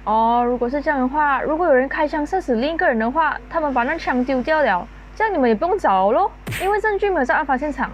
哦，如果是这样的话，如果有人开枪射死另一个人的话，他们把那枪丢掉了，这样你们也不用找咯，因为证据没有在案发现场。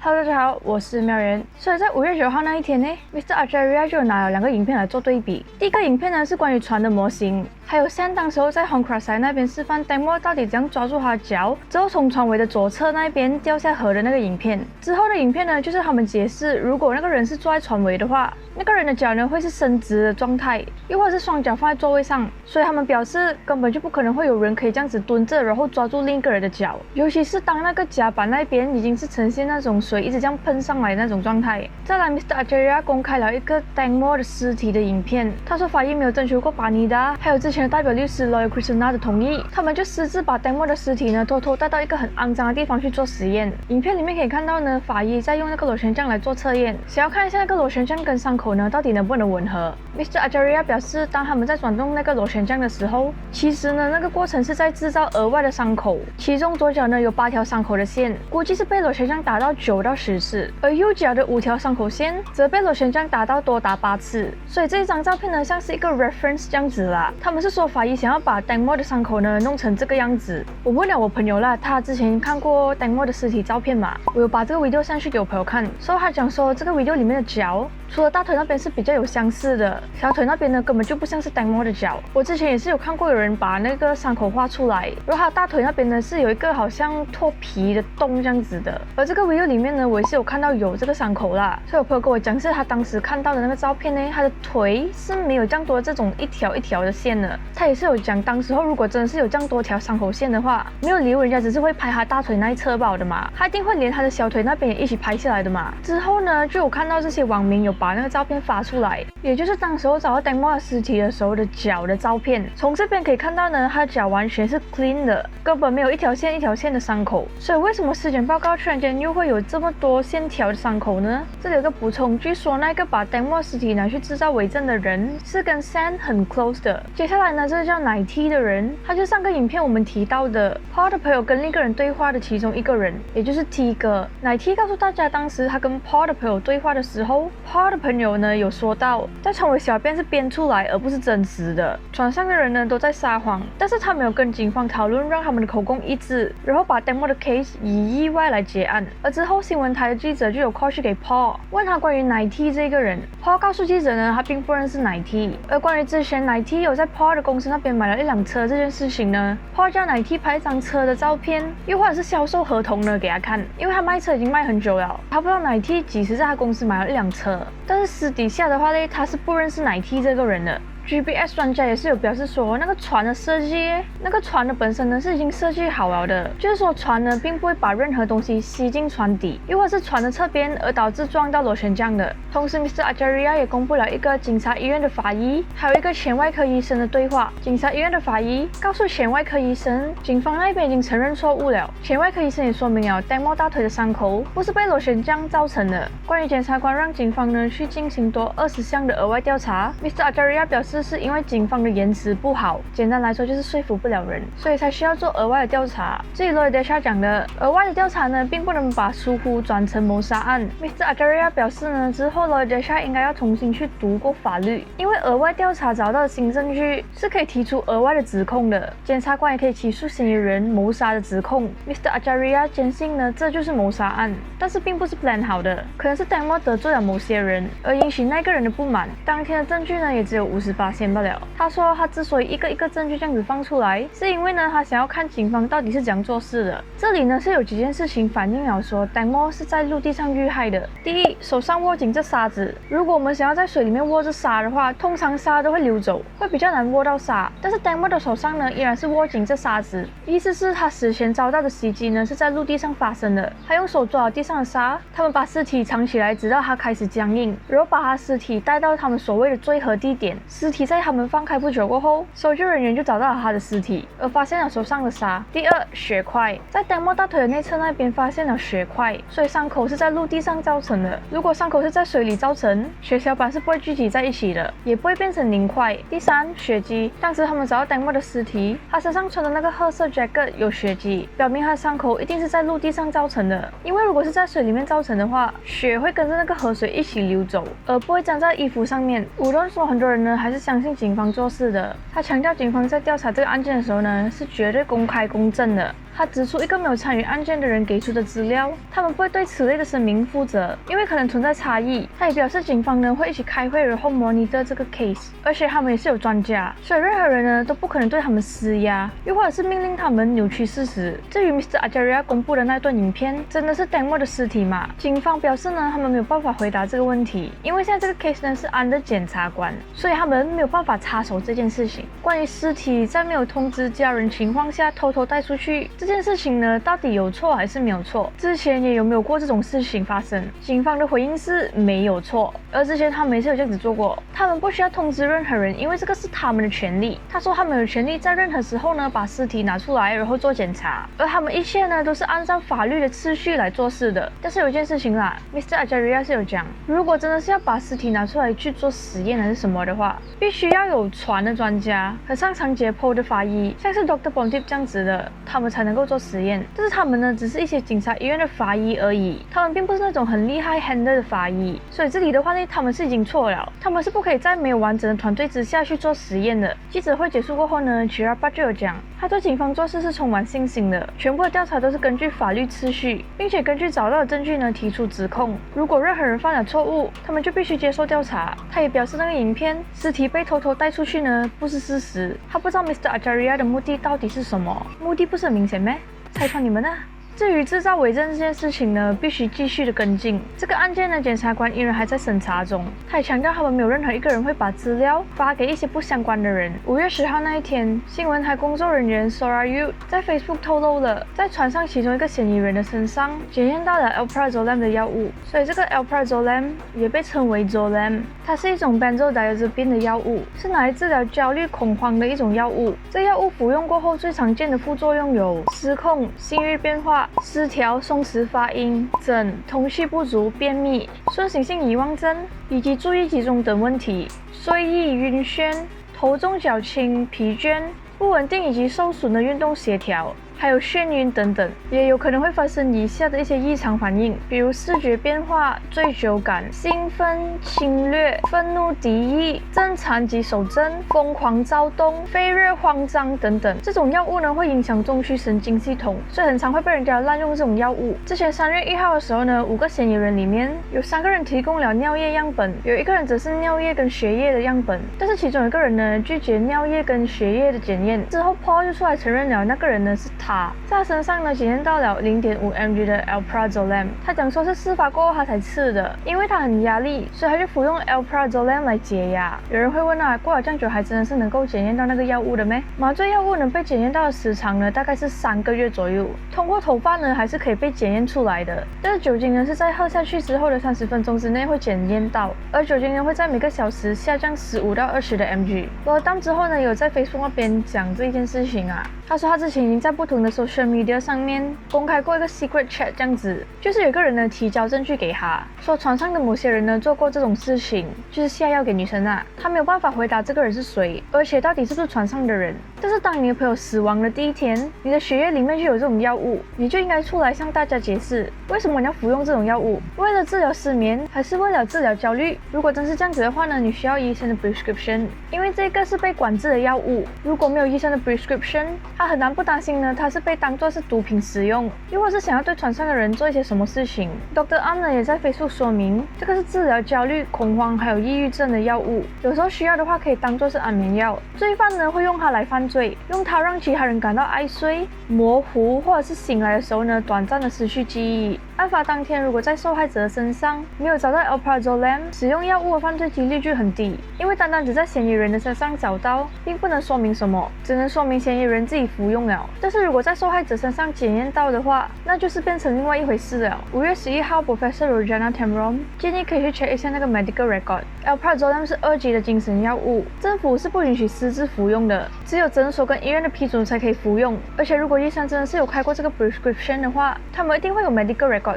Hello， 大家好，我是妙媛。所以在5月9号那一天呢 ，Mr. Ajaria 就拿了2个影片来做对比。第一个影片呢是关于船的模型，还有Sam当时候在 Hongkrasai 那边示范 Demo 到底怎样抓住他的脚，之后从船尾的左侧那边掉下河的那个影片。之后的影片呢，就是他们解释，如果那个人是坐在船尾的话，那个人的脚呢会是伸直的状态，又或者是双脚放在座位上，所以他们表示根本就不可能会有人可以这样子蹲着，然后抓住另一个人的脚，尤其是当那个甲板那边已经是呈现那种水一直这样喷上来的那种状态。再来 ，Mr. Ajaria 公开了一个 Demo 的尸体的影片，他说法医没有征求过巴尼达，还有之前的代表律师 Lawyer Krishna 的同意，他们就私自把 Demo 的尸体呢偷偷带到一个很肮脏的地方去做实验。影片里面可以看到呢，法医在用那个螺旋桨来做测验，想要看一下那个螺旋桨跟伤口呢到底能不能吻合。Mr. Ajaria 表示，当他们在转动那个螺旋桨的时候，其实呢那个过程是在制造额外的伤口，其中左脚呢有8条伤口的线，估计是被螺旋桨打到9到10次，而右脚的5条伤口线则被螺旋桨打到多达8次。所以这一张照片呢像是一个 reference 这样子啦。他们是说法医想要把 Demo 的伤口呢弄成这个样子。我问了我朋友啦，他之前看过 Demo 的尸体照片嘛，我有把这个 video 上去给我朋友看，所以他讲说这个 video 里面的脚，除了大腿那边是比较有相似的，小腿那边呢根本就不像是 Demo 的脚。我之前也是有看过有人把那个伤口画出来，然后他的大腿那边呢是有一个好像脱皮的洞这样子的，而这个 video 里面呢我也是有看到有这个伤口啦。所以我朋友跟我讲是他当时看到的那个照片呢，他的腿是没有这样多这种一条一条的线的。他也是有讲，当时候如果真的是有这样多条伤口线的话，没有理由人家只是会拍他大腿那一侧罢的嘛，他一定会连他的小腿那边也一起拍下来的嘛。之后呢就有看到这些网民有把那个照片发出来，也就是当时候找到 Demo 的尸体的时候的脚的照片。从这边可以看到呢，他的脚完全是 clean 的，根本没有一条线一条线的伤口。所以为什么尸检报告突然间又会有这么多线条的伤口呢？这里有个补充，据说那个把 Demo 尸体拿去制造伪证的人是跟 Sam 很 close 的。接下来呢，这个叫奶 T 的人，他就上个影片我们提到的 Paul 的朋友跟另一个人对话的其中一个人，也就是 T 哥。奶 T 告诉大家，当时他跟 Paul 的朋友对话的时候， Paul 的朋友呢有说到，在船尾小便是编出来而不是真实的，船上的人呢都在撒谎，但是他没有跟警方讨论让他们的口供一致，然后把 Demo 的 case 以意外来结案。而之后新闻台的记者就有 call 去给 Paul， 问他关于奶 T 这个人。 Paul 告诉记者呢，他并不认识奶 T。而关于之前奶 T 有在 Paul 的公司那边买了一辆车这件事情呢， Paul 叫奶 T 拍一张车的照片，又或者是销售合同呢给他看，因为他卖车已经卖很久了，他不知道奶 T 几时在他公司买了一辆车。但是私底下的话呢，他是不认识奶 T 这个人的。GPS 专家也是有表示说，那个船的设计，那个船的本身呢是已经设计好了的，就是说船呢并不会把任何东西吸进船底，又或是船的侧边而导致撞到螺旋桨的。同时 Mr. Ajaria 也公布了一个警察医院的法医，还有一个前外科医生的对话。警察医院的法医告诉前外科医生，警方那边已经承认错误了。前外科医生也说明了 Demo 大腿的伤口不是被螺旋桨造成的。关于检察官让警方呢去进行多20项的额外调查， Mr. Ajaria 表示是因为警方的言辞不好，简单来说就是说服不了人，所以才需要做额外的调查。至于 Lawyer Desha 讲的额外的调查呢，并不能把疏忽转成谋杀案。Mr. Ajaria 表示呢，之后 Lawyer Desha 应该要重新去读过法律，因为额外调查找到的新证据是可以提出额外的指控的，检察官也可以起诉嫌疑人谋杀的指控。Mr. Ajaria 坚信呢，这就是谋杀案，但是并不是 plan 好的，可能是 Demo 得罪了某些人，而引起那个人的不满。当天的证据呢，也只有58%罢了。他说他之所以一个一个证据这样子放出来，是因为呢他想要看警方到底是怎样做事的。这里呢是有几件事情反映了说 Demo 是在陆地上遇害的。第一，手上握紧这沙子，如果我们想要在水里面握着沙的话，通常沙都会流走，会比较难握到沙，但是 Demo 的手上呢依然是握紧这沙子，意思是他死前遭到的袭击呢是在陆地上发生的。他用手抓了地上的沙，他们把尸体藏起来直到他开始僵硬，然后把他尸体带到他们所谓的坠河地点，尸尸体在他们放开不久过后，搜救人员就找到了他的尸体，而发现了手上的沙。第二，血块，在丹莫大腿的内侧那边发现了血块，所以伤口是在陆地上造成的。如果伤口是在水里造成，血小板是不会聚集在一起的，也不会变成凝块。第三，血迹，当时他们找到丹莫的尸体，他身上穿的那个褐色 jacket 有血迹，表明他的伤口一定是在陆地上造成的。因为如果是在水里面造成的话，血会跟着那个河水一起流走，而不会粘在衣服上面。无论说很多人呢还是相信警方做事的，他强调警方在调查这个案件的时候呢是绝对公开公正的。他指出一个没有参与案件的人给出的资料，他们不会对此类的声明负责，因为可能存在差异。他也表示警方呢会一起开会然后模拟这个 case， 而且他们也是有专家，所以任何人呢都不可能对他们施压，又或者是命令他们扭曲事实。至于 Mr. Ajaria 公布的那段影片真的是 Demo 的尸体吗？警方表示呢他们没有办法回答这个问题，因为现在这个 case 呢是安的检察官，所以他们没有办法插手这件事情。关于尸体在没有通知家人情况下偷偷带出去这件事情呢，到底有错还是没有错？之前也有没有过这种事情发生？警方的回应是没有错，而之前他们也是有这样子做过。他们不需要通知任何人，因为这个是他们的权利。他说他们有权利在任何时候呢把尸体拿出来，然后做检查，而他们一切呢都是按照法律的次序来做事的。但是有一件事情啦 ，Mr. Ajaria 是有讲，如果真的是要把尸体拿出来去做实验还是什么的话，必须要有船的专家和上场解剖的法医，像是 Dr. Bontip 这样子的，他们才能够做实验。但是他们呢，只是一些警察医院的法医而已，他们并不是那种很厉害 handle 的法医。所以这里的话呢，他们是已经错了，他们是不可以在没有完整的团队之下去做实验的。记者会结束过后呢 Chirapa 就有讲，他对警方做事是充满信心的，全部的调查都是根据法律次序，并且根据找到的证据呢提出指控。如果任何人犯了错误，他们就必须接受调查。他也表示那个影片尸体被偷偷带出去呢不是事实，他不知道 Mr. Ajaria 的目的到底是什么，目的不是很明显咩？猜穿你们啊！至于制造伪证这件事情呢，必须继续的跟进。这个案件呢，检察官依然还在审查中。他也强调，他们没有任何一个人会把资料发给一些不相关的人。5月10号那一天，新闻台工作人员 Sora Yu 在 Facebook 透露了，在船上其中一个嫌疑人的身上检验到了 Alprazolam 的药物，所以这个 Alprazolam 也被称为 Zolam， 它是一种 benzodiazepine 的药物，是拿来治疗焦虑恐慌的一种药物。这药物服用过后，最常见的副作用有失控、性欲变化、失调、松弛发音、疹、通气不足、便秘、顺行性遗忘症以及注意集中等问题，睡意、晕眩、头重脚轻、疲倦、不稳定以及受损的运动协调，还有眩晕等等，也有可能会发生以下的一些异常反应，比如视觉变化、醉酒感、兴奋、侵略、愤怒、敌意、震颤及手震、疯狂躁动、飞跃、慌张等等。这种药物呢会影响中枢神经系统，所以很常会被人家滥用这种药物。之前3月1号的时候呢，5个嫌疑人里面有3个人提供了尿液样本，有1个人则是尿液跟血液的样本，但是其中有一个人呢拒绝尿液跟血液的检验，之后 Paul 就出来承认了那个人呢是他。在他身上呢检验到了 0.5 mg 的 Alprazolam， 他讲说是事发过后他才吃的，因为他很压力，所以他就服用 Alprazolam 来解压。有人会问啊，过了这样久还真的是能够检验到那个药物的咩？麻醉药物能被检验到的时长呢大概是3个月左右，通过头发呢还是可以被检验出来的，但是酒精呢是在喝下去之后的30分钟之内会检验到，而酒精呢会在每个小时下降15到20的 mg。罗当之后呢有在 Facebook 那边讲这一件事情啊，他说他之前已经在不同的social media 上面公开过一个 secret chat， 这样子就是有个人呢提交证据给他，说船上的某些人呢做过这种事情，就是下药给女生啊。他没有办法回答这个人是谁，而且到底是不是船上的人。但是当你的朋友死亡的第一天，你的血液里面就有这种药物，你就应该出来向大家解释为什么你要服用这种药物，为了治疗失眠还是为了治疗焦虑。如果真是这样子的话呢，你需要医生的 prescription， 因为这个是被管制的药物，如果没有医生的 prescription， 他很难不担心呢它是被当作是毒品使用，又或是想要对船上的人做一些什么事情。 Dr. Am 呢也在 Facebook 说明，这个是治疗焦虑、恐慌还有抑郁症的药物，有时候需要的话可以当作是安眠药。罪犯呢会用它来犯犯罪，用它让其他人感到爱睡、模糊，或者是醒来的时候呢，短暂的失去记忆。案发当天，如果在受害者身上没有找到 alprazolam， 使用药物的犯罪几率就很低，因为单单只在嫌疑人的身上找到，并不能说明什么，只能说明嫌疑人自己服用了。但是如果在受害者身上检验到的话，那就是变成另外一回事了。5月11号 Professor Rojana Temrom 建议可以去 check 一下那个 medical record。alprazolam 是2级的精神药物，政府是不允许私自服用的，只有诊所跟医院的批准才可以服用。而且如果医生真的是有开过这个 prescription 的话，他们一定会有 medical record。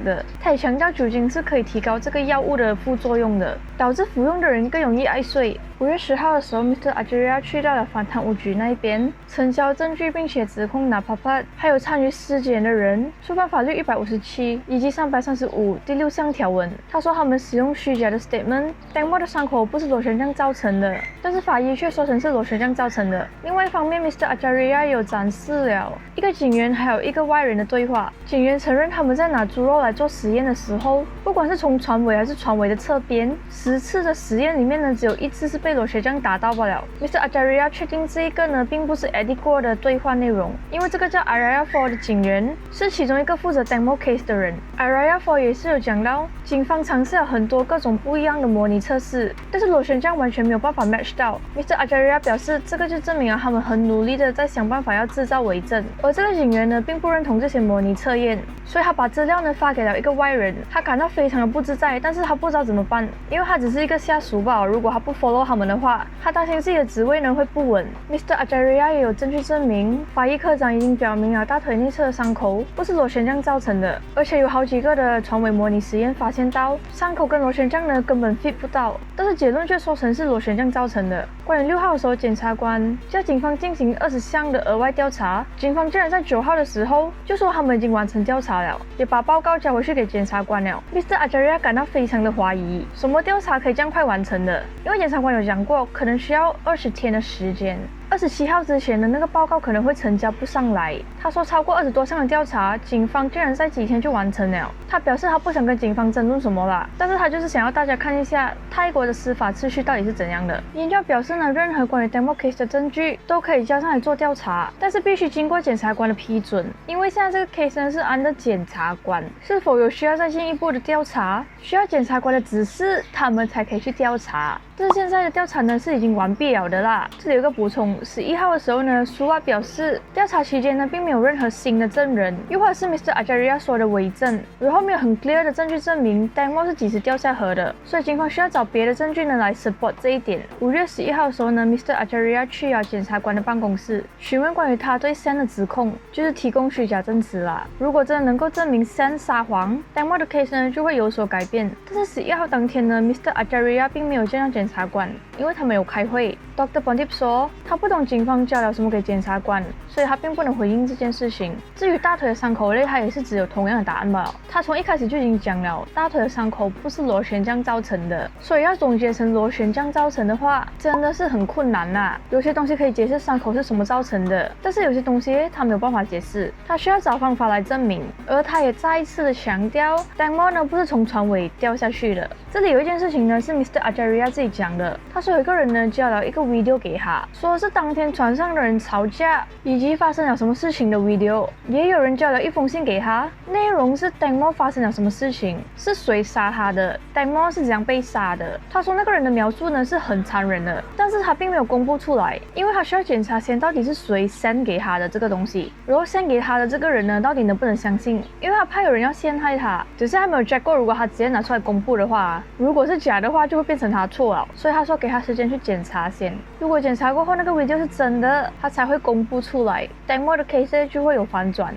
他也强调酒精是可以提高这个药物的副作用的，导致服用的人更容易爱睡。5月10号的时候 ，Mr. Ajaria 去到了反贪污局那一边，呈交证据，并且指控 Napapat 还有参与尸检的人触犯法律157以及335第6项条文。他说他们使用虚假的 statement，Tengmo 的伤口不是螺旋桨造成的，但是法医却说成是螺旋桨造成的。另外一方面 ，Mr. Ajaria 有展示了一个警员还有一个外人的对话。警员承认他们在拿猪肉来做实验的时候，不管是从船尾还是船尾的侧边，10次的实验里面呢，只有1次是被螺旋桨打到罢了。Mr. Ajaria 确定这一个呢，并不是 edit 过的对话内容，因为这个叫 Araya 4的警员是其中一个负责 Tengmo case 的人。Araya 4也是有讲到，警方尝试了很多各种不一样的模拟测试，但是螺旋桨完全没有办法 match 到。Mr. Ajaria 表示，这个就证明了他们很努力的在想办法要制造伪证，而这个警员呢，并不认同这些模拟测验，所以他把资料呢发给了一个外人，他感到非常的不自在，但是他不知道怎么办，因为他只是一个下属吧，如果他不 follow 他们的话，他担心自己的职位呢会不稳。Mr. Ajaria 也有证据证明，法医科长已经表明了大腿内侧的伤口不是螺旋桨造成的，而且有好几个的船尾模拟实验发现到伤口跟螺旋桨呢根本 fit 不到，但是结论却说成是螺旋桨造成的。关于6号的时候，检察官叫警方进行20项的额外调查，警方竟然在9号的时候就说他们已经完成调查了，也把报告交回去给检察官了。Mr. Ajaria 感到非常的怀疑，什么调查可以这样快完成的？因为检察官有讲过，可能需要20天的时间。27号之前的那个报告可能会成交不上来。他说超过20多项的调查，警方竟然在几天就完成了。他表示他不想跟警方争论什么啦，但是他就是想要大家看一下泰国的司法秩序到底是怎样的。研究表示呢，任何关于 Tengmo case 的证据都可以交上来做调查，但是必须经过检察官的批准。因为现在这个 case 呢是安的检察官，是否有需要再进一步的调查，需要检察官的指示，他们才可以去调查。但是现在的调查呢是已经完毕了的啦。这里有个补充，11号的时候呢，苏瓦表示调查期间呢并没有任何新的证人，又或者是 Mr. Ajaria 说的伪证，然后没有很 clear 的证据证明 Tengmo 是几时掉下河的，所以警方需要找别的证据呢来 support 这一点。5月11号的时候呢 ，Mr. Ajaria 去了检察官的办公室，询问关于他对 Sen 的指控，就是提供虚假证词啦。如果真的能够证明 Sen 撒谎 ，Tengmo 的 case 呢就会有所改变。但是11号当天呢 ，Mr. Ajaria 并没有见到检察官，因为他们有开会。Dr. Pontip 说，他不懂警方交了什么给检察官，所以他并不能回应这件事情。至于大腿的伤口类，他也是只有同样的答案罢了。他从一开始就已经讲了，大腿的伤口不是螺旋桨造成的，所以要总结成螺旋桨造成的话，真的是很困难啦。有些东西可以解释伤口是什么造成的，但是有些东西他没有办法解释，他需要找方法来证明。而他也再一次的强调 ，Tengmo 呢不是从船尾掉下去的。这里有一件事情呢是 Mr. Ajaria 自己讲的，他说有一个人呢交了一个 video 给他，说是当天船上的人吵架以及发生了什么事情的 video， 也有人交了一封信给他，内容是 Tengmo 发生了什么事情，是谁杀他的， Tengmo 是怎样被杀的。他说那个人的描述呢是很残忍的，但是他并没有公布出来，因为他需要检查先到底是谁 send 给他的这个东西，然后 send 给他的这个人呢到底能不能相信，因为他怕有人要陷害他，只是他没有 check 过，如果他直接拿出来公布的话，如果是假的话就会变成他错了，所以他说给他时间去检查先，如果检查过后那个 video 是真的，他才会公布出来， Tengmo 的 case 就会有反转。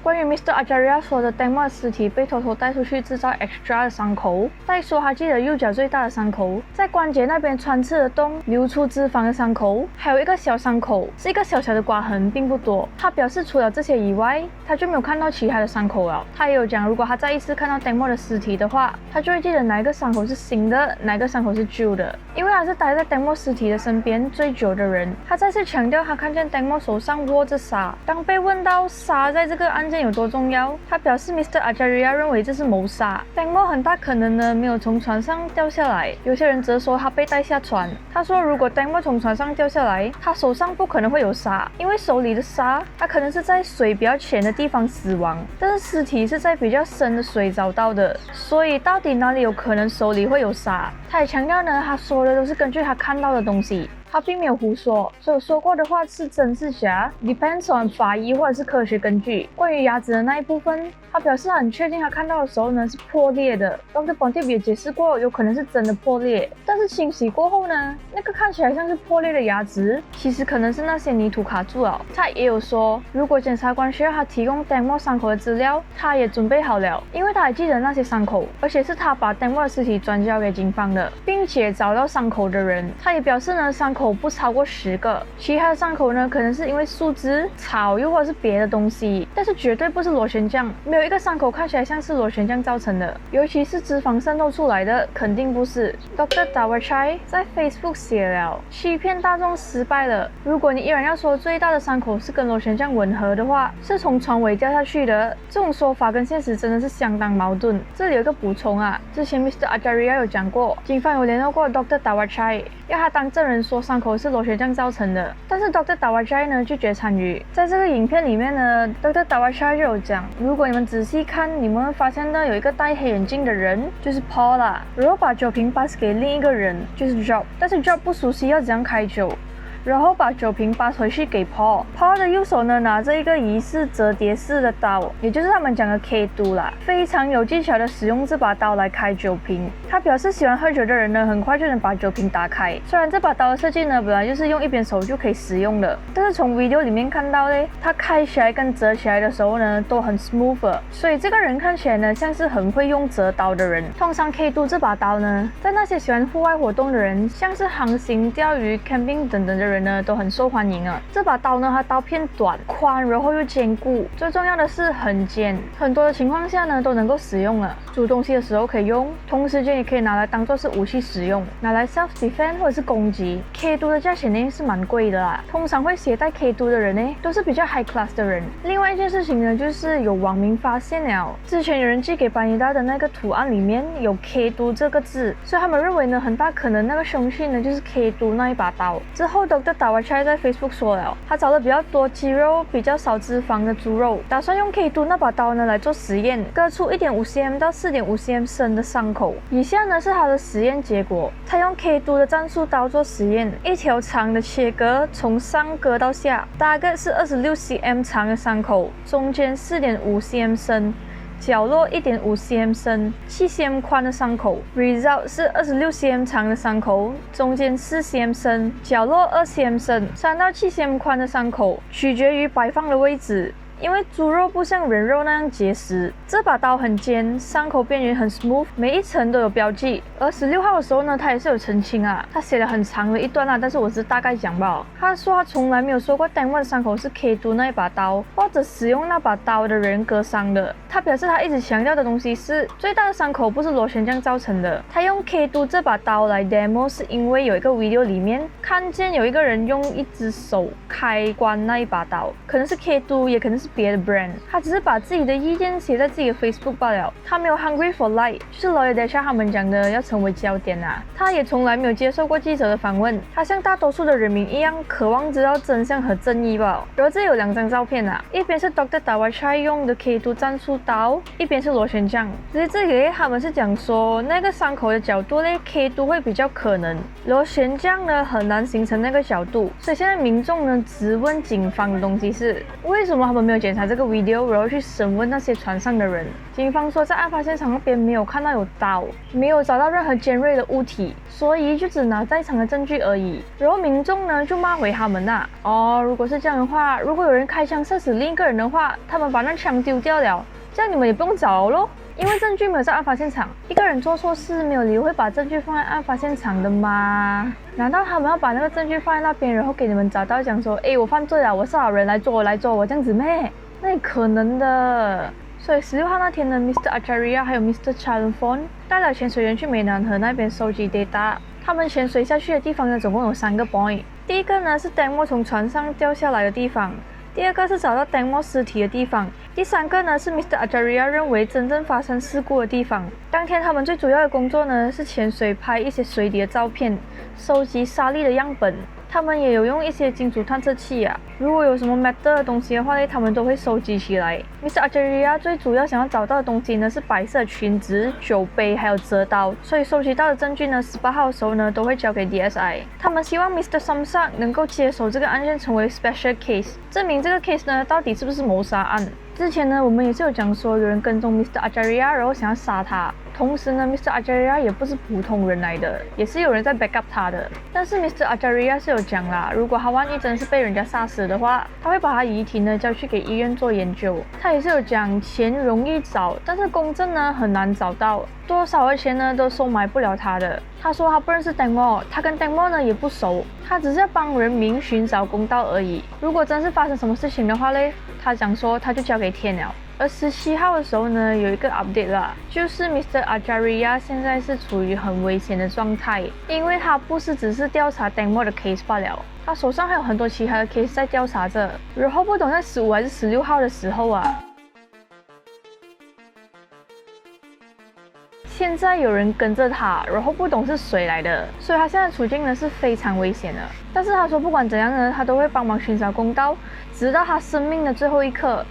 关于 Mr. Ajaria 说的 Tengmo 的尸体被偷偷带出去制造 extra 的伤口，再说他记得右脚最大的伤口，在关节那边穿刺的洞流出脂肪的伤口，还有一个小伤口是一个小小的刮痕，并不多。他表示除了这些以外，他就没有看到其他的伤口了。他也有讲，如果他再一次看到 Tengmo 的尸体的话，他就会记得哪一个伤口是新的，哪一个伤口是旧的，因为他是待在 Tengmo 尸体的身边最久的人。他再次强调他看见 Tengmo 手上握着沙，当被问到沙在这个案件件有多重要。他表示 Mr. Ajaria 认为这是谋杀。Tengmo 很大可能呢没有从船上掉下来，有些人则说他被带下船。他说如果 Tengmo 从船上掉下来，他手上不可能会有沙，因为手里的沙他可能是在水比较浅的地方死亡，但是尸体是在比较深的水找到的，所以到底哪里有可能手里会有沙？他也强调呢，他说的都是根据他看到的东西。他并没有胡说，所有说过的话是真是假 ，depends on 法医或者是科学根据。关于牙齿的那一部分，他表示他很确定他看到的时候呢是破裂的。Dr. Pontip 也解释过，有可能是真的破裂，但是清洗过后呢，那个看起来像是破裂的牙齿，其实可能是那些泥土卡住了。他也有说，如果检察官需要他提供 Tengmo 伤口的资料，他也准备好了，因为他还记得那些伤口，而且是他把 Tengmo 的尸体转交给警方的，并且找到伤口的人。他也表示呢，伤口不超过10个，其他的伤口呢可能是因为树枝、草又或者是别的东西，但是绝对不是螺旋桨，没有一个伤口看起来像是螺旋桨造成的，尤其是脂肪渗透出来的，肯定不是。Dr. Dawachai 在 Facebook 写了，欺骗大众失败了。如果你依然要说最大的伤口是跟螺旋桨吻合的话，是从船尾掉下去的，这种说法跟现实真的是相当矛盾。这里有一个补充啊，之前 Mr. Ajaria 有讲过，警方有联络过 Dr. Dawachai， 要他当证人说伤口是螺旋桨造成的，但是 Dr. Dawachai 呢拒绝参与。在这个影片里面呢 ，Dr. Dawachai 就有讲，如果你们仔细看，你们会发现呢有一个戴黑眼镜的人，就是 Paul 啦，然后把酒瓶 pass 给另一个人，就是 Job， 但是 Job 不熟悉要怎样开酒。然后把酒瓶pass回去给 Paul。Paul 的右手呢拿着一个疑似折叠式的刀，也就是他们讲的 K2 啦，非常有技巧的使用这把刀来开酒瓶。他表示喜欢喝酒的人呢，很快就能把酒瓶打开。虽然这把刀的设计呢，本来就是用一边手就可以使用的，但是从 video 里面看到嘞，它开起来跟折起来的时候呢，都很 smooth， 所以这个人看起来呢，像是很会用折刀的人。通常 K2 这把刀呢，在那些喜欢户外活动的人，像是航行、钓鱼、camping 等等的人呢，都很受欢迎啊。这把刀呢，它刀片短、宽，然后又坚固，最重要的是很尖，很多的情况下呢都能够使用了。煮东西的时候可以用，同时间也可以拿来当做是武器使用，拿来 self defense 或者是攻击。K2 的价钱呢是蛮贵的啦，通常会携带 K2 的人呢都是比较 high class 的人。另外一件事情呢，就是有网民发现了，之前有人寄给班尼达的那个图案里面有 K2 这个字，所以他们认为呢，很大可能那个凶器呢就是 K2 那一把刀。之后 Dr. Dawachai 在 Facebook 说了，他找了比较多肌肉、比较少脂肪的猪肉，打算用 K2 那把刀呢来做实验，割出 1.5cm 到4.5cm 深的伤口。以下呢是他的实验结果，他用 K2 的战术刀做实验，一条长的切割从上割到下，大概是 26cm 长的伤口，中间 4.5cm 深，角落 1.5cm 深，7cm 宽的伤口 ，result 是 26cm 长的伤口，中间 4cm 深，角落 2cm 深，3到7cm 宽的伤口，取决于摆放的位置。因为猪肉不像人肉那样结实，这把刀很尖，伤口边缘很 smooth， 每一层都有标记。而16号的时候呢，他也是有澄清啊，他写了很长的一段啊，但是我只是大概讲吧。他说他从来没有说过 Tengmo 的伤口是 K2 那一把刀，或者使用那把刀的人割伤的。他表示他一直强调的东西是最大的伤口不是螺旋桨造成的。他用 K2 这把刀来 demo 是因为有一个 video 里面看见有一个人用一只手开关那一把刀，可能是 K2， 也可能是别的 brand， 他只是把自己的意见写在自己的 Facebook 罢了。他没有 hungry for light， 就是 Lawyer Desha 他们讲的要成为焦点啊。他也从来没有接受过记者的访问，他像大多数的人民一样，渴望知道真相和正义吧。然后这有2张照片啊，一边是 Dr. Dawachai 用的 K2 战术刀，一边是螺旋桨。所以这里他们是讲说那个伤口的角度呢 ，K2 会比较可能，螺旋桨呢很难形成那个角度。所以现在民众呢质问警方的东西是，为什么他们没有检查这个 video， 然后去审问那些船上的人？警方说在案发现场那边没有看到有刀，没有找到任何尖锐的物体，所以就只拿在场的证据而已。然后民众呢就骂回他们啊，如果是这样的话，如果有人开枪射死另一个人的话，他们把那枪丢掉了，这样你们也不用找咯。因为证据没有在案发现场，一个人做错事没有理由会把证据放在案发现场的吗？难道他们要把那个证据放在那边，然后给你们找到讲说，我犯罪了，我是好人，来捉我这样子咩？那也可能的。所以16号那天呢 ，Mr. Ajaria 还有 Mr. Chalfon 带了潜水员去美南河那边收集 data。他们潜水下去的地方呢，总共有3个 point。第一个呢是 Tengmo 从船上掉下来的地方。第二个是找到 Tangmore 尸体的地方，第三个呢是 Mr. Ajaria 认为真正发生事故的地方。当天他们最主要的工作呢是潜水拍一些水底的照片，收集沙粒的样本。他们也有用一些金属探测器啊，如果有什么 metal 的东西的话呢，他们都会收集起来。Mr. Ajaria 最主要想要找到的东西呢是白色裙子、酒杯还有折刀，所以收集到的证据呢，18号的时候呢都会交给 DSI。他们希望 Mr. Samsak 能够接手这个案件成为 special case， 证明这个 case 呢到底是不是谋杀案。之前呢，我们也是有讲说有人跟踪 Mr. Ajaria， 然后想要杀他。同时呢 ，Mr. Ajaria 也不是普通人来的，也是有人在 back up 他的。但是 Mr. Ajaria 是有讲啦，如果他万一真是被人家杀死的话，他会把他遗体呢交去给医院做研究。他也是有讲钱容易找，但是公证呢很难找到，多少的钱呢都收买不了他的。他说他不认识 Tangmore， 他跟 Tangmore 呢也不熟，他只是要帮人民寻找公道而已。如果真是发生什么事情的话嘞，他讲说他就交给天了。而17号的时候呢，有一个 update 啦，就是 Mr. Ajaria 现在是处于很危险的状态，因为他不是只是调查 Tangmore 的 case 罢了，他手上还有很多其他的 case 在调查着。然后不懂在15还是16号的时候啊，现在有人跟着他，然后不懂是谁来的，所以他现在处境呢是非常危险的。但是他说不管怎样呢，他都会帮忙寻找公道，直到他生命的最后一刻。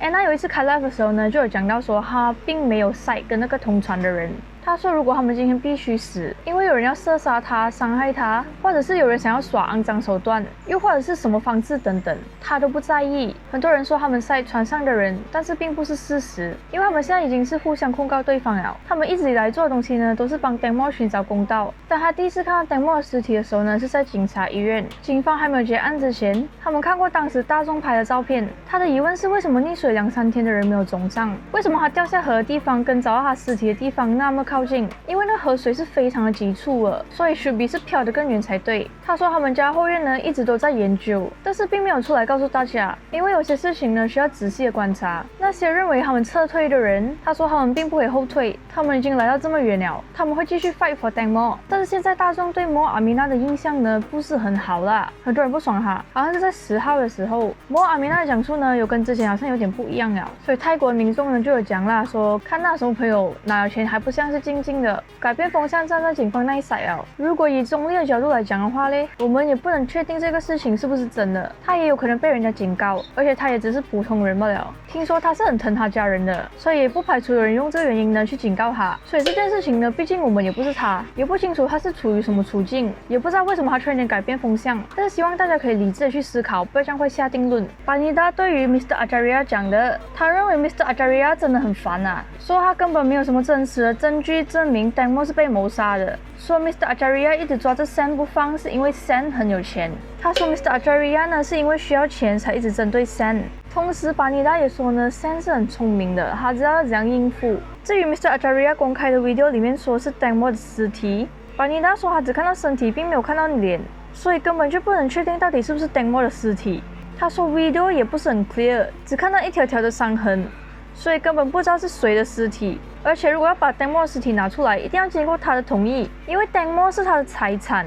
安娜有一次开 live 的时候呢，就有讲到说他并没有 side 跟那个同船的人。他说如果他们今天必须死，因为有人要射杀他、伤害他，或者是有人想要耍肮脏手段，又或者是什么方式等等，他都不在意。很多人说他们side船上的人，但是并不是事实，因为他们现在已经是互相控告对方了。他们一直以来做的东西呢，都是帮 Tangmore 寻找公道。当他第一次看到 Tangmore 的尸体的时候呢，是在警察医院。警方还没有结案之前，他们看过当时大众拍的照片。他的疑问是为什么溺水2-3天的人没有肿胀？为什么他掉下河的地方跟找到他尸体的地方那么靠近？因为那河水是非常的急促了，所以should be是飘得更远才对。他说他们家后院呢一直都在研究，但是并没有出来告诉大家，因为有些事情呢需要仔细的观察。那些认为他们撤退的人，他说他们并不会后退，他们已经来到这么远了，他们会继续 fight for Tangmore。但是现在大众对 Mor Amina 的印象呢不是很好啦，很多人不爽他。好像是在10号的时候，Mor Amina 的讲述呢有跟之前好像有点不一样了，所以泰国民众呢就有讲啦，说看那什么朋友拿了钱还不像是静静的，改变风向站在警方那一 side 了。如果以中立的角度来讲的话嘞，我们也不能确定这个事情是不是真的，他也有可能被人家警告，而且他也只是普通人罢了。听说他是很疼他家人的，所以也不排除有人用这个原因呢去警告他。所以这件事情呢，毕竟我们也不是他，也不清楚他是处于什么处境，也不知道为什么他突然间改变风向。但是希望大家可以理智的去思考，不要这样会下定论。巴尼达对于 Mr. Ajaria 讲的，他认为 Mr. Ajaria 真的很烦啊，说他根本没有什么真实的证据证明 Tangmore 是被谋杀的，说 Mr. Ajaria 一直抓着 Sam 不放是因为 Sam 很有钱。他说 Mr. Ajaria 呢是因为需要钱才一直针对 Sam。同时巴尼达也说呢 Sam 是很聪明的，他知道要怎样应付。至于 Mr. Ajaria 公开的 video 里面说是 Tangmore 的尸体，巴尼达说他只看到身体并没有看到脸，所以根本就不能确定到底是不是 Tangmore 的尸体。他说 video 也不是很 clear， 只看到一条条的伤痕，所以根本不知道是谁的尸体。而且如果要把 Tangmore 的尸体拿出来，一定要经过他的同意，因为 Tangmore 是他的财产。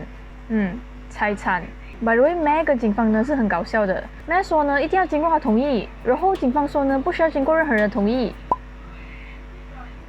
财产。By the way, Meg 跟警方呢是很搞笑的。Meg 说呢一定要经过他同意，然后警方说呢不需要经过任何人的同意。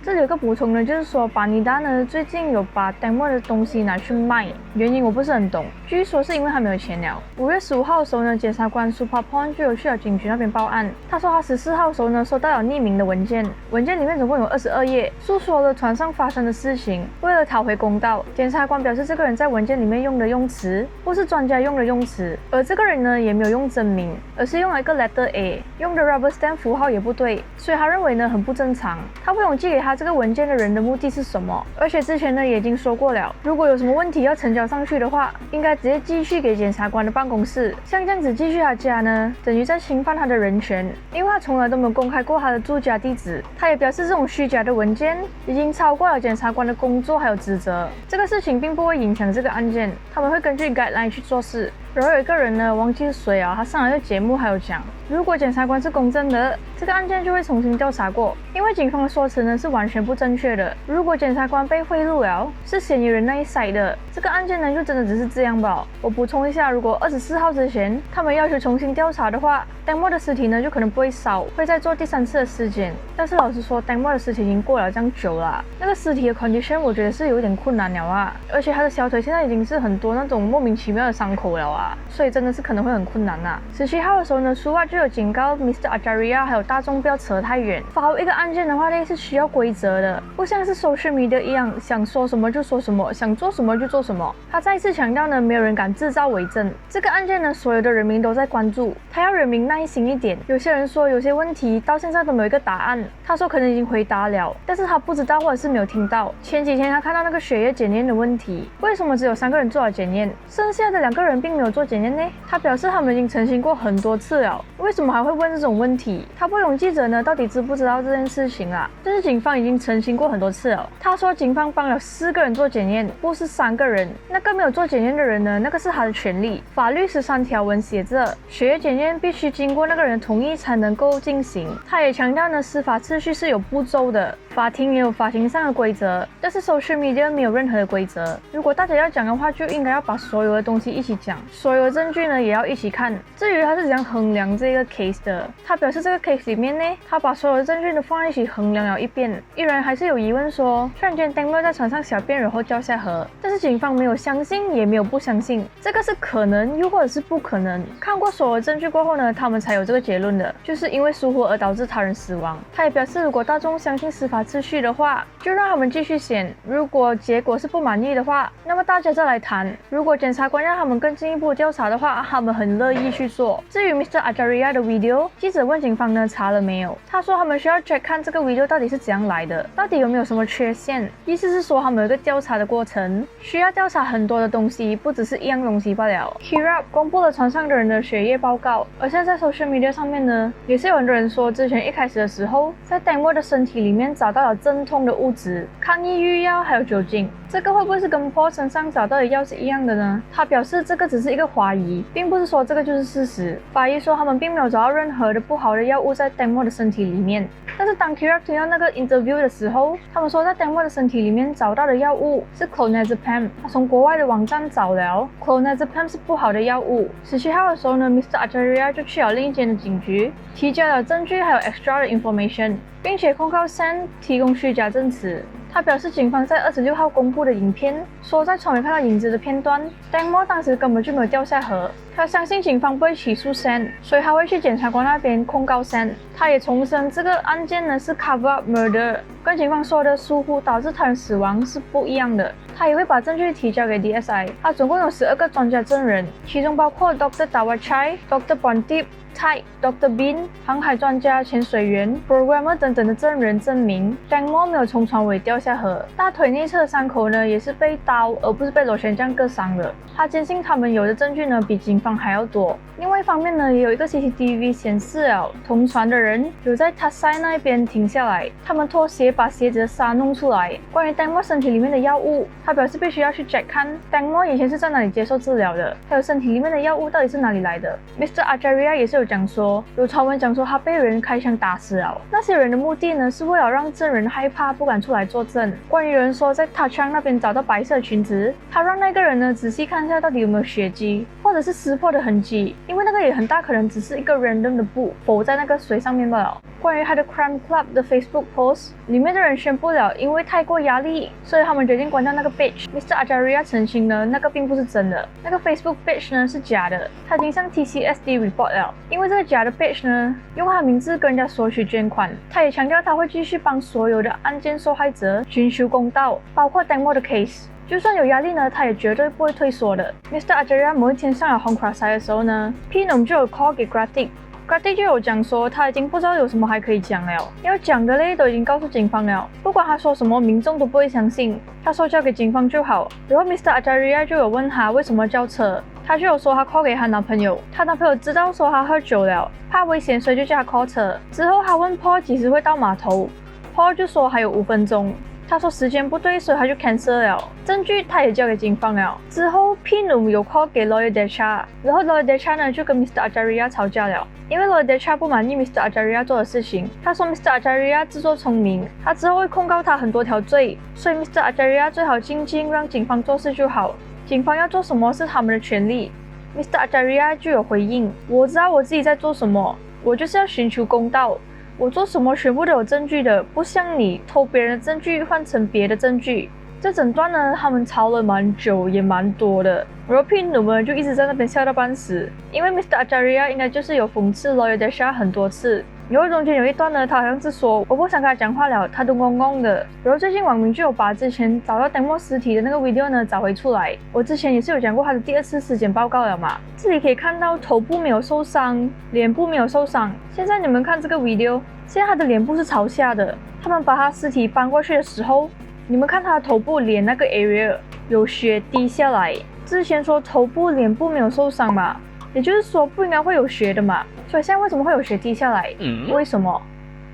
这里有个补充呢，就是说巴尼达呢最近有把 Tangmore 的东西拿去卖，原因我不是很懂，据说是因为他没有钱了。5月15号的时候呢，检察官 Supapon 就有去了警局那边报案。他说他14号的时候呢收到了匿名的文件，文件里面总共有22页，诉说了船上发生的事情。为了讨回公道，检察官表示这个人在文件里面用的用词不是专家用的用词，而这个人呢也没有用真名，而是用了一个 letter A， 用的 rubber stamp 符号也不对，所以他认为呢很不正常。他不懂寄给他这个文件的人的目的是什么，而且之前呢也已经说过了，如果有什么问题要呈交上去的话，应该直接寄去给检察官的办公室。像这样子寄去他家呢，等于在侵犯他的人权，因为他从来都没有公开过他的住家地址。他也表示这种虚假的文件已经超过了检察官的工作还有职责，这个事情并不会影响这个案件，他们会根据 guideline 去做事。然后有一个人呢，忘记是谁啊，他上来的节目还有讲，如果检察官是公正的，这个案件就会重新调查过，因为警方的说辞呢是完完全不正确的。如果检察官被贿赂了，是嫌疑人那一 side 的，这个案件呢就真的只是这样吧。我补充一下，如果24号之前他们要求重新调查的话，Tang Mo 的尸体呢就可能不会烧，会再做第3次的尸检。但是老实说，Tang Mo 的尸体已经过了这样久了，那个尸体的 condition 我觉得是有点困难了啊，而且他的小腿现在已经是很多那种莫名其妙的伤口了啊，所以真的是可能会很困难啊。17号的时候呢，Suwat 就有警告 Mr. Ajaria 还有大众不要扯太远。发一个案件的话呢是需要规则的，不像是 social media 一样想说什么就说什么，想做什么就做什么。他再次强调呢，没有人敢制造伪证。这个案件呢，所有的人民都在关注，他要人民耐心一点。有些人说有些问题到现在都没有一个答案，他说可能已经回答了，但是他不知道或者是没有听到。前几天他看到那个血液检验的问题，为什么只有3个人做了检验，剩下的2个人并没有做检验呢？他表示他们已经澄清过很多次了，为什么还会问这种问题？他不懂记者呢到底知不知道这件事情啊？但是警方已经澄清过很多次了。他说警方帮了4个人做检验，不是3个人。那个没有做检验的人呢，那个是他的权利。法律13条文写着，血液检验必须经过那个人的同意才能够进行。他也强调呢，司法秩序是有步骤的，法庭也有法庭上的规则，但是 social media 没有任何的规则。如果大家要讲的话，就应该要把所有的东西一起讲，所有的证据呢也要一起看。至于他是怎样衡量这个 case 的，他表示这个 case 里面呢，他把所有的证据都放在一起衡量了一遍，依然还是有疑问说，突然间 Tang Mo 在船上小便然后掉下河，但是警方没有相信也没有不相信，这个是可能又或者是不可能。看过所有证据过后呢，他们才有这个结论的，就是因为疏忽而导致他人死亡。他也表示，如果大众相信司法秩序的话，就让他们继续选，如果结果是不满意的话，那么大家再来谈。如果检察官让他们更进一步调查的话，他们很乐意去做。至于 Mr. Ajaria 的 video， 记者问警方呢查了没有，他说他们需要 check 看这个 video 到底是怎样来的，到底有没有什么缺陷，意思是说他们有一个调查的过程，需要调查很多的东西，不只是一样东西罢了。Kirab 公布了船上的人的血液报告，而现在 social media 上面呢，也是有很多人说，之前一开始的时候，在 Tang Mo 的身体里面找到了镇痛的物质、抗抑郁药还有酒精，这个会不会是跟 Paul 身上找到的药是一样的呢？他表示这个只是一个怀疑，并不是说这个就是事实。法医说他们并没有找到任何的不好的药物在 Tang Mo 的身体里面，但是当 Kirab 听到那个 interview 的时候，他们说在 Tang Mo 的身体里面找到的药物是 clonazepam， 他从国外的网站找了 clonazepam 是不好的药物。17号的时候呢 ，Mr. Ajaria 就去了另一间的警局，提交了证据还有 extra 的 information， 并且控告 Sam 提供虚假证词。他表示，警方在26号公布的影片说，在窗外看到影子的片段 ，Tang Mo 当时根本就没有掉下河。他相信警方不会起诉 Sam， 所以他会去检察官那边控告 Sam。他也重申这个案件呢是 cover up murder， 跟警方说的疏忽导致他人死亡是不一样的。他也会把证据提交给 DSI。他总共有12个专家证人，其中包括 Dr. Dawachai、Dr. Pontip、Dr. Bin、航海专家、潜水员、programmer 等等的证人证明 Tang Mo 没有从船尾掉下河。大腿内侧的伤口呢也是被刀而不是被螺旋桨割伤的。他坚信他们有的证据呢比警方还要多。另外一方面呢，也有一个 CCTV 显示了同船的人有在 Tasai 那边停下来，他们脱鞋把鞋子的沙弄出来。关于 Tang Mo 身体里面的药物，他表示必须要去 check 看 Tang Mo 以前是在哪里接受治疗的，还有身体里面的药物到底是哪里来的。Mr. Ajaria 也是有讲说，有传闻讲说他被人开枪打死了。那些人的目的呢，是为了让证人害怕不敢出来作证。关于有人说在 Tachang 那边找到白色裙子，他让那个人呢仔细看一下到底有没有血迹，或者是撕破的痕迹，因为那个也很大可能只是一个 random 的布浮在那个水上面罢了。关于他的 Crime Club 的 Facebook post， 里面的人宣布了，因为太过压力，所以他们决定关掉那个 page。Mr. Ajaria 澄清呢，那个并不是真的，那个 Facebook page 呢是假的，他已经向 TCSD report 了。因为这个假的 page 呢，用他的名字跟人家索取捐款。他也强调他会继续帮所有的案件受害者寻求公道，包括 Tang Mo 的 case。就算有压力呢，他也绝对不会退缩的。Mr. Ajaria 某一天上了 Hong Kong 的时候呢 ，Pinom 就有 call 给 Gratik。Gratik 就有讲说，他已经不知道有什么还可以讲了，要讲的嘞都已经告诉警方了，不管他说什么，民众都不会相信，他说交给警方就好。然后 Mr. Ajaria 就有问他为什么叫车，他就有说他 call 给他男朋友，他男朋友知道说他喝酒了，怕危险，所以就叫他 call 车。之后他问 Paul 几时会到码头， Paul 就说还有5分钟。他说时间不对，所以他就 cancel 了。证据他也交给警方了。之后 P.Noom 有 call 给 Lawyer Desha， 然后 Lawyer Desha 呢就跟 Mr. Ajaria 吵架了。因为 Lawyer Desha 不满意 Mr. Ajaria 做的事情，他说 Mr. Ajaria 自作聪明，他之后会控告他很多条罪，所以 Mr. Ajaria 最好静静让警方做事就好，警方要做什么是他们的权利。Mr. Ajaria 就有回应，我知道我自己在做什么，我就是要寻求公道，我做什么全部都有证据的，不像你偷别人的证据换成别的证据。这整段呢，他们吵了蛮久，也蛮多的。然后 P.Noom 们就一直在那边笑到半死，因为 Mr. Ajaria 应该就是有讽刺 Lawyer Desha 很多次。然后中间有一段呢，他好像是说我不想跟他讲话了，他都懵懵的。然后最近网民就有把之前找到 Demo 尸体的那个 video 呢找回出来。我之前也是有讲过他的第2次尸检报告了嘛，这里可以看到头部没有受伤，脸部没有受伤。现在你们看这个 video， 现在他的脸部是朝下的。他们把他尸体搬过去的时候，你们看他的头部脸那个 area 有血滴下来。之前说头部脸部没有受伤嘛，也就是说不应该会有血的嘛，所以现在为什么会有血滴下来？为什么？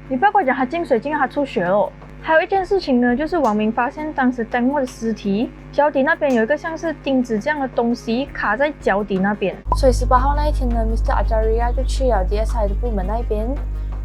你不要跟我讲他进水进他出血了。还有一件事情呢，就是网民发现当时 Demo 的尸体脚底那边有一个像是钉子这样的东西卡在脚底那边，所以18号那一天呢 Mr. Ajaria 就去了 DSI 的部门那边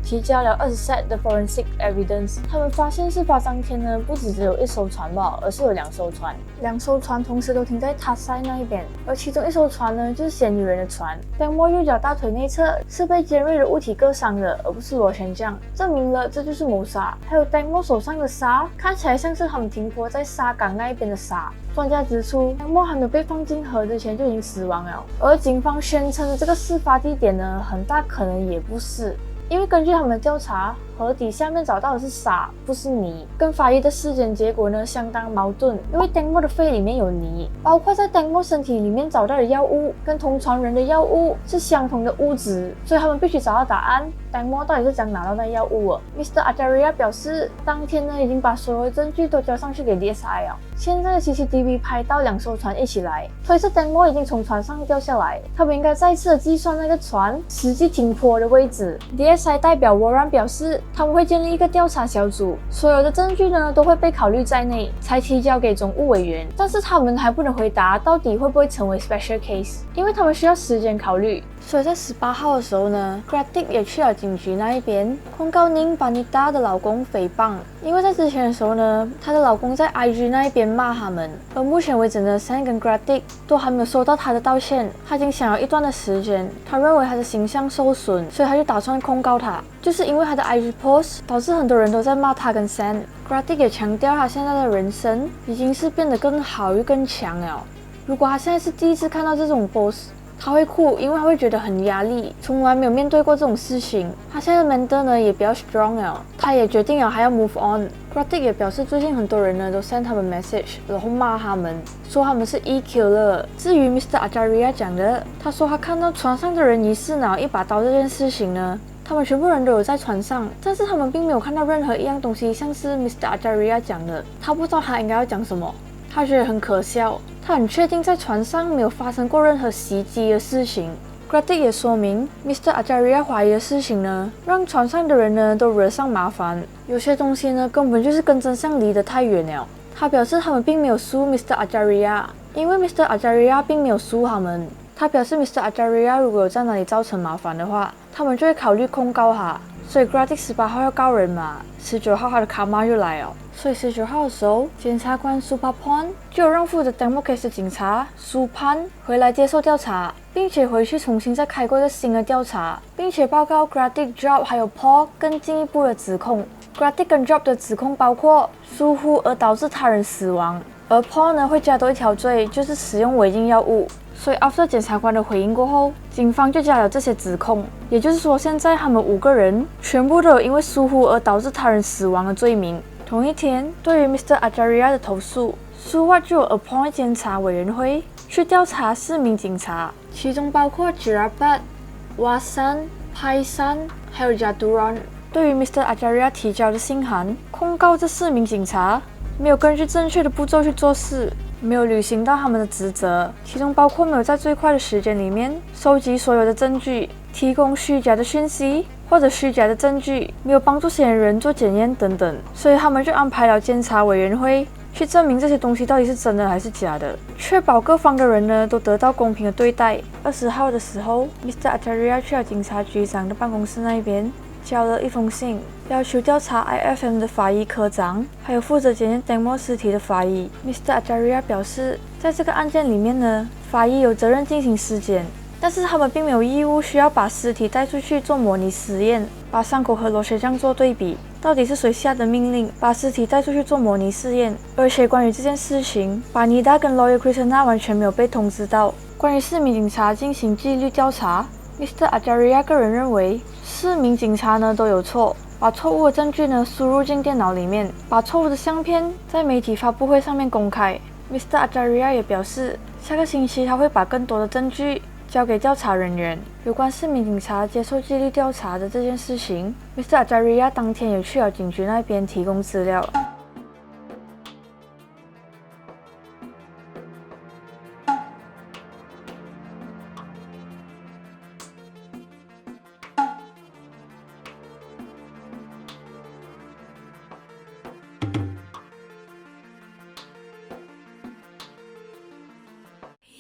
提交了20 set 的 forensic evidence。 他们发现事发当天呢，不只有1艘船吧，而是有2艘船，2艘船同时都停在塔塞那一边，而其中1艘船呢就是仙女人的船。Demo 右脚大腿内侧是被尖锐的物体割伤的，而不是螺旋桨，证明了这就是谋杀。还有 Demo 手上的沙看起来像是他们停泊在沙港那一边的沙。专家指出 Demo 还没有被放进河之前就已经死亡了，而警方宣称的这个事发地点呢，很大可能也不是。因为根据他们的调查，河底下面找到的是沙，不是泥，跟法医的尸检结果呢相当矛盾。因为 Demo 的肺里面有泥，包括在 Demo 身体里面找到的药物跟同船人的药物是相同的物质，所以他们必须找到答案。Demo 到底是怎样拿到那药物的？ Mr. Ajaria 表示，当天呢已经把所有的证据都交上去给 DSI 了。现在的 CCTV 拍到2艘船一起来，推测 Demo 已经从船上掉下来，他们应该再次的计算那个船实际停泊的位置。DSI 代表 Warren 表示，他们会建立一个调查小组，所有的证据呢都会被考虑在内，才提交给总务委员。但是他们还不能回答到底会不会成为 special case， 因为他们需要时间考虑。所以在18号的时候呢 Gratic 也去了警局那一边，控告Ning Panita 的老公诽谤。因为在之前的时候呢，她的老公在 IG 那一边骂他们，而目前为止呢 Sam 跟 Gratic 都还没有收到他的道歉。他已经想了一段的时间，他认为他的形象受损，所以他就打算控告他，就是因为他的 IG post 导致很多人都在骂他跟 Sam。Gratic 也强调他现在的人生已经是变得更好又更强了。如果他现在是第一次看到这种 post，他会哭，因为他会觉得很压力，从来没有面对过这种事情。他现在的 mental 呢也比较 strong 了，他也决定了还要 move on。Gratic 也表示，最近很多人呢都 send 他们 message， 然后骂他们，说他们是 EQ 了。至于 Mr. Ajaria 讲的，他说他看到船上的人遗失拿一把刀这件事情呢，他们全部人都有在船上，但是他们并没有看到任何一样东西像是 Mr. Ajaria 讲的。他不知道他应该要讲什么，他觉得很可笑。他很确定在船上没有发生过任何袭击的事情。Gratic 也说明 Mr. Ajaria 怀疑的事情呢，让船上的人呢都惹上麻烦，有些东西呢根本就是跟真相离得太远了。他表示他们并没有输 Mr. Ajaria， 因为 Mr. Ajaria 并没有输他们。他表示 Mr. Ajaria 如果有在哪里造成麻烦的话，他们就会考虑控告他。所以 Gratic 18号要告人嘛，19号他的卡玛就来了。所以19号的时候，检察官 Supapon 就有让负责 Demo case 的警察 Supan 回来接受调查，并且回去重新再开过一个新的调查，并且报告 Gratic、Job 还有 Paul 更进一步的指控。Gratic 跟 Job 的指控包括疏忽而导致他人死亡，而 Paul 呢会加多一条罪，就是使用违禁药物。所以 after 检察官的回应过后，警方就加了这些指控，也就是说现在他们5个人全部都有因为疏忽而导致他人死亡的罪名。同一天，对于 Mr. Ajaria 的投诉，Suwat 就有 appoint 监察委员会去调查4名警察，其中包括 Jerapat、Wasan、Paisan 还有 Jaturan。对于 Mr. Ajaria 提交的信函，控告这4名警察没有根据正确的步骤去做事，没有履行到他们的职责，其中包括没有在最快的时间里面收集所有的证据，提供虚假的讯息，或者虚假的证据没有帮助嫌疑人做检验等等，所以他们就安排了监察委员会去证明这些东西到底是真的还是假的，确保各方的人呢都得到公平的对待。20号的时候 ，Mr. Acharia 去了警察局长的办公室那边，交了一封信，要求调查 IFM 的法医科长，还有负责检验 Tengmo 尸体的法医。Mr. Acharia 表示，在这个案件里面呢，法医有责任进行尸检，但是他们并没有义务需要把尸体带出去做模拟实验，把伤口和螺旋桨做对比。到底是谁下的命令把尸体带出去做模拟试验？而且关于这件事情，巴尼达跟 Lawyer Krishna 完全没有被通知到。关于4名警察进行纪律调查 ，Mr. Acharia 个人认为4名警察呢都有错，把错误的证据呢输入进电脑里面，把错误的相片在媒体发布会上面公开。Mr. Acharia 也表示，下个星期他会把更多的证据交给调查人员。有关4名警察接受纪律调查的这件事情 ，Mr. Acharia 当天也去了警局那边提供资料。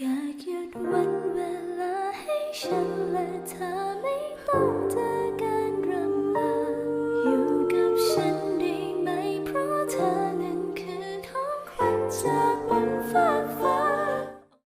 อยากหยุดวันเวลาให้ฉัน